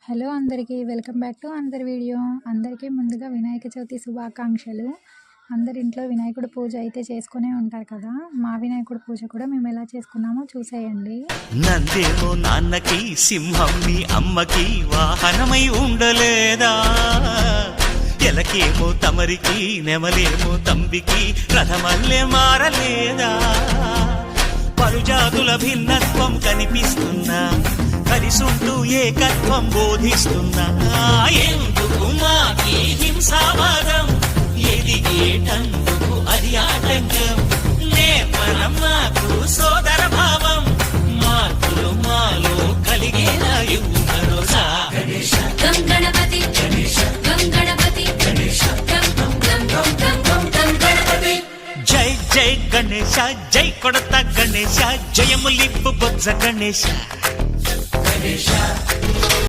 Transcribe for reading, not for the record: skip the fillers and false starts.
Hello అందరికీ welcome back to అందరి video. అందరికీ ముందుగా వినాయక చవితి శుభాకాంక్షలు. అందరి ఇంట్లో వినాయకుడు పూజ అయితే చేసుకునే ఉంటారు కదా. మా వినాయకుడు పూజ కూడా మేము ఎలా చేసుకున్నామో చూసేయండి. నందేమో నాన్నకి సింహం మీ అమ్మకి వాహనమై ఉండలేదా, ఎలకేమో తమరికి నెమలేమో తంబికి రథమల్లే మారలేదా, పలుజాతుల భిన్నత్వం కనిపిస్తున్నా కలిసుంటూ ఏకత్వం బోధిస్తున్నా, ఎందుకు మాకి హింసావాదం ఎదిగేటందుకు అది ఆటంకం, నేర్పడం మాకు సోదర భావం మార్పులు మాలో కలిగేలా యువలో గణేశ గణపతి గణేశ గణపతి గణేశ గణపతి. జై జై గణేశ జై కొడత గణేశ జయములిప్పు బొజ్జ గణేశ.